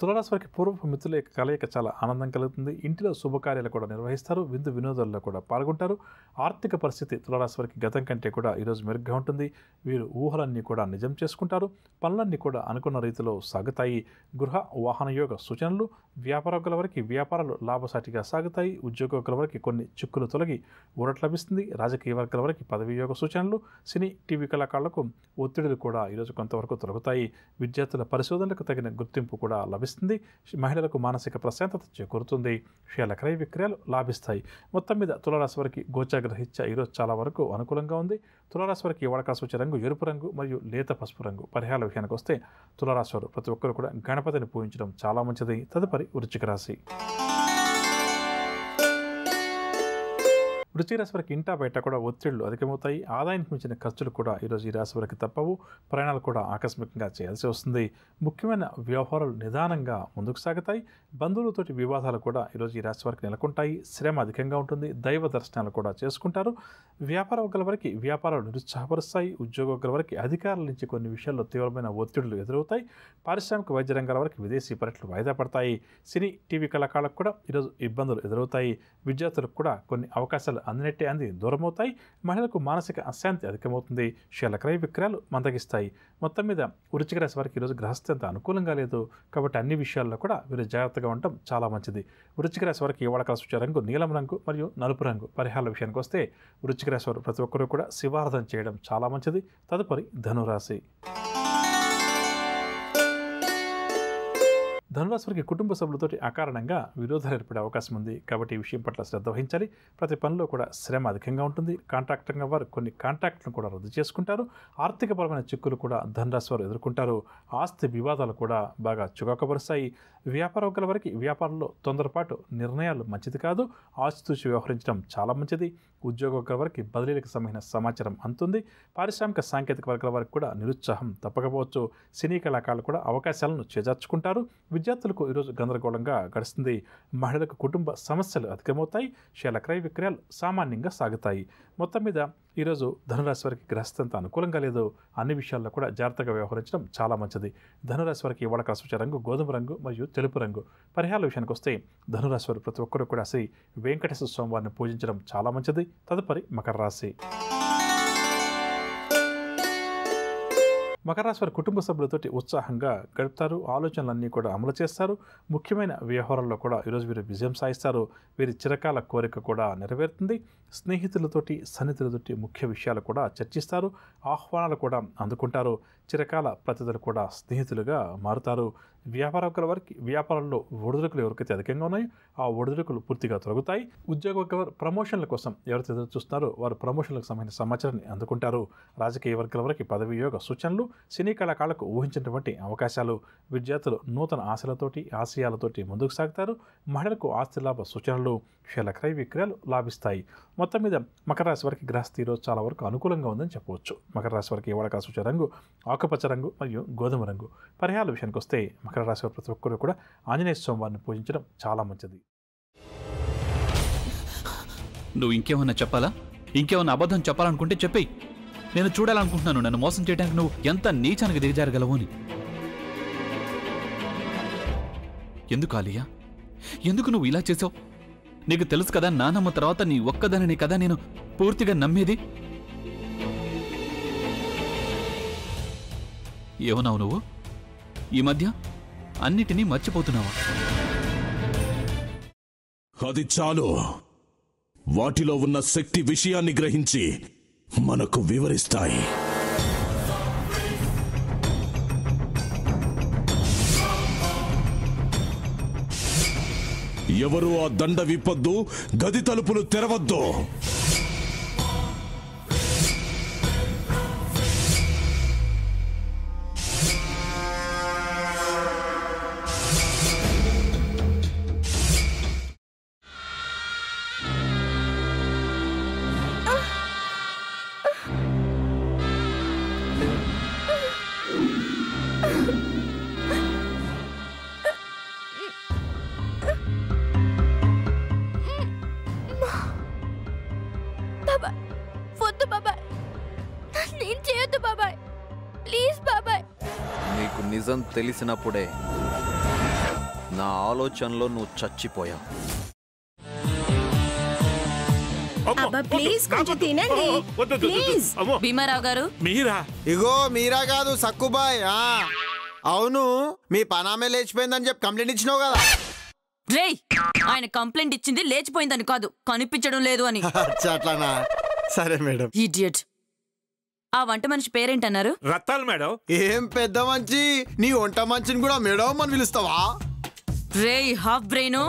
తులారాశి వారికి పూర్వపు మిత్రుల యొక్క కలయిక చాలా ఆనందం కలుగుతుంది. ఇంటిలో శుభకార్యాలు కూడా నిర్వహిస్తారు. విందు వినోదాల్లో కూడా పాల్గొంటారు. ఆర్థిక పరిస్థితి తులారాశి వారికి గతం కంటే కూడా ఈరోజు మెరుగ్గా ఉంటుంది. వీరు ఊహలన్నీ కూడా నిజం చేసుకుంటారు. పనులన్నీ కూడా అనుకున్న రీతిలో సాగుతాయి. గృహ వాహన యోగ సూచనలు. వ్యాపారకుల వారికి వ్యాపారాలు లాభసాటిగా సాగుతాయి. ఉద్యోగుల వారికి కొన్ని చిక్కులు తొలగి ఊరట లభిస్తుంది. రాజకీయ వర్గాల వారికి పదవి యోగ సూచనలు. సినీ టీవీ కళాకారులకు ఒత్తిడులు కూడా ఈరోజు కొంతవరకు తొలగుతాయి. విద్యార్థుల పరిశోధనలకు తగిన గుర్తింపు కూడా లభిస్తుంది. మహిళలకు మానసిక ప్రశాంతత చేకూరుతుంది. షేర్ల క్రయ విక్రయాలు లాభిస్తాయి. మొత్తం మీద తులారాశి వారికి గోచాగ్రహిత్య ఈరోజు చాలా వరకు అనుకూలంగా ఉంది. తులారాశి వారికి వాడకాల సూచి రంగు ఎరుపు రంగు మరియు లేత పసుపు రంగు. పరిహారాల విషయానికి వస్తే తులారాశి వారు ప్రతి ఒక్కరు కూడా గణపతిని పూజించడం చాలా మంచిది. తదుపరి వృశ్చిక రాశి. వృశ్చిక రాశి వారికి ఇంటా బయట కూడా ఒత్తిళ్లు అధికమవుతాయి. ఆదాయానికి మించిన ఖర్చులు కూడా ఈరోజు ఈ రాశి వారికి తప్పవు. ప్రయాణాలు కూడా ఆకస్మికంగా చేయాల్సి వస్తుంది. ముఖ్యమైన వ్యవహారాలు నిదానంగా ముందుకు సాగుతాయి. బంధువులతోటి వివాదాలు కూడా ఈరోజు ఈ రాశి వారికి నెలకొంటాయి. శ్రమ అధికంగా ఉంటుంది. దైవ దర్శనాలు కూడా చేసుకుంటారు. వ్యాపార వర్గాల వారికి వ్యాపారాలు నిరుత్సాహపరుస్తాయి. ఉద్యోగ వర్గాల వారికి అధికారుల నుంచి కొన్ని విషయాల్లో తీవ్రమైన ఒత్తిడులు ఎదురవుతాయి. పారిశ్రామిక వైద్య రంగాల వారికి విదేశీ పర్యటనలు వాయిదా పడతాయి. సినీ టీవీ కళాకారులకు కూడా ఈరోజు ఇబ్బందులు ఎదురవుతాయి. విద్యార్థులకు కూడా కొన్ని అవకాశాలు అందినట్టే అంది దూరమవుతాయి. మహిళలకు మానసిక అశాంతి అధికమవుతుంది. షేర్ల క్రయ విక్రయాలు మందగిస్తాయి. మొత్తం మీద వృశ్చిక రాశి వారికి ఈరోజు గ్రహస్థితి అంత అనుకూలంగా లేదు. కాబట్టి అన్ని విషయాల్లో కూడా వీరు జాగ్రత్తగా ఉండటం చాలా మంచిది. వృశ్చిక రాశి వారికి వాడకాల సూచన రంగు నీలం రంగు మరియు నలుపు రంగు. పరిహారాల విషయానికి వస్తే వృశ్చిక రాశి వారు ప్రతి ఒక్కరూ కూడా శివారాధన చేయడం చాలా మంచిది. తదుపరి ధనురాశి. ధనురాశి వారికి కుటుంబ సభ్యులతోటి అకారణంగా విరోధాలు ఏర్పడే అవకాశం ఉంది. కాబట్టి ఈ విషయం పట్ల శ్రద్ధ వహించాలి. ప్రతి పనిలో కూడా శ్రమ అధికంగా ఉంటుంది. కాంట్రాక్టర్గా వారు కొన్ని కాంట్రాక్టులను కూడా రద్దు చేసుకుంటారు. ఆర్థికపరమైన చిక్కులు కూడా ధనురాశి వారు ఎదుర్కొంటారు. ఆస్తి వివాదాలు కూడా బాగా చికాకుపరుస్తాయి. వ్యాపార వర్గాల వారికి వ్యాపారంలో తొందరపాటు నిర్ణయాలు మంచిది కాదు. ఆచితూచి వ్యవహరించడం చాలా మంచిది. ఉద్యోగ వర్గాల వారికి బదిలీలకు సంబంధించిన సమాచారం అందుతుంది. పారిశ్రామిక సాంకేతిక వర్గాల వారికి కూడా నిరుత్సాహం తప్పకపోవచ్చు. సినీ కళాకారులు కూడా అవకాశాలను చేజార్చుకుంటారు. విద్యార్థులకు ఈరోజు గందరగోళంగా గడుస్తుంది. మహిళలకు కుటుంబ సమస్యలు అధికమవుతాయి. షేర్ల క్రయ విక్రయాలు సామాన్యంగా సాగుతాయి. మొత్తం మీద ఈరోజు ధనురాశి వారికి గ్రహస్థితి అంత అనుకూలంగా లేదు. అన్ని విషయాల్లో కూడా జాగ్రత్తగా వ్యవహరించడం చాలా మంచిది. ధనురాశి వారికి వాడకాల సూచన రంగు గోధుమ రంగు మరియు తెలుపు రంగు. పరిహారాల విషయానికి వస్తే ధనురాశి వారు ప్రతి ఒక్కరూ కూడా శ్రీ వెంకటేశ్వర స్వామి వారిని పూజించడం చాలా మంచిది. తదుపరి మకర రాశి. మకర రాశి వారి కుటుంబ సభ్యులతోటి ఉత్సాహంగా గడుపుతారు. ఆలోచనలన్నీ కూడా అమలు చేస్తారు. ముఖ్యమైన వ్యవహారాల్లో కూడా ఈరోజు వీరు విజయం సాధిస్తారు. వీరి చిరకాల కోరిక కూడా నెరవేరుతుంది. స్నేహితులతోటి సన్నిహితులతోటి ముఖ్య విషయాలు కూడా చర్చిస్తారు. ఆహ్వానాలు కూడా అందుకుంటారు. చిరకాల ప్రతినిధులు కూడా స్నేహితులుగా మారుతారు. వ్యాపార వర్గాల వారికి వ్యాపారంలో ఒడిదుడుకులు ఎవరికైతే అధికంగా ఉన్నాయో ఆ ఒడిదుడుకులు పూర్తిగా తొలగుతాయి. ఉద్యోగ వర్గాల వారు ప్రమోషన్ల కోసం ఎవరైతే ఎదురు చూస్తున్నారో వారు ప్రమోషన్లకు సంబంధించిన సమాచారాన్ని అందుకుంటారు. రాజకీయ వర్గాల వారికి పదవి యోగ సూచనలు. సినీ కళాకారులకు ఊహించినటువంటి అవకాశాలు. విద్యార్థులు నూతన ఆశలతోటి ఆశయాలతోటి ముందుకు సాగుతారు. మహిళలకు ఆస్తి లాభ సూచనలు. షేర్ల క్రయ విక్రయాలు లాభిస్తాయి. మొత్తం మీద మకర రాశి వారికి గ్రహస్థితి ఈరోజు చాలా వరకు అనుకూలంగా ఉందని చెప్పవచ్చు. మకర రాశి వారికి వాడకాల సూచన రంగు ఆకుపచ్చ రంగు మరియు గోధుమ రంగు. పరిహారాల విషయానికి వస్తే మకర రాశి వారి ప్రతి ఒక్కరు కూడా ఆంజనేయ స్వామి వారిని పూజించడం చాలా మంచిది. నువ్వు ఇంకేమన్నా చెప్పాలా? ఇంకేమన్నా అబద్ధం చెప్పాలనుకుంటే చెప్పేయి. నేను చూడాలనుకుంటున్నాను నన్ను మోసం చేయడానికి నువ్వు ఎంత నీచానికి దిగజారగలవు అని. ఎందుకు ఆలియా, ఎందుకు నువ్వు ఇలా చేసావు? నీకు తెలుసు కదా నానమ్మ తర్వాత నీ ఒక్కదానిని కదా నేను పూర్తిగా నమ్మేది. ఏమన్నావు నువ్వు? ఈ మధ్య అన్నిటినీ మర్చిపోతున్నావా? అది చాలు. వాటిలో ఉన్న శక్తి విషయాన్ని గ్రహించి మనకు వివరిస్తాయి. ఎవరు ఆ దండ విప్పొద్దు, గది తలుపులు తెరవద్దు. నాకు నిజం తెలిసినప్పుడే నా ఆలోచనలో నువ్వు చచ్చిపోయావు. ప్లీజ్ కొంచెం తినండి ప్లీజ్. భీమారావు గారు మీరా? ఇగో మీరా కాదు సక్కుబాయ్. అవును, మీ పనామే లేచిపోయిందని చెప్పి కంప్లైంట్ ఇచ్చినావు కదా. రేయ్, ఆయన కంప్లైంట్ ఇచ్చింది లేచిపోయిందని కాదు, కనిపించడం లేదు అని. అట్లానా? సరే మేడం. ఇడియట్. ఆ వంట మనిషి పేరేంటన్నారు? రత్తాలు మేడం. ఏం పెద్ద మంచి, నీ వంట మంచిని కూడా మేడం అని పిలుస్తావా? రేయ్ హాఫ్ బ్రెయిన్,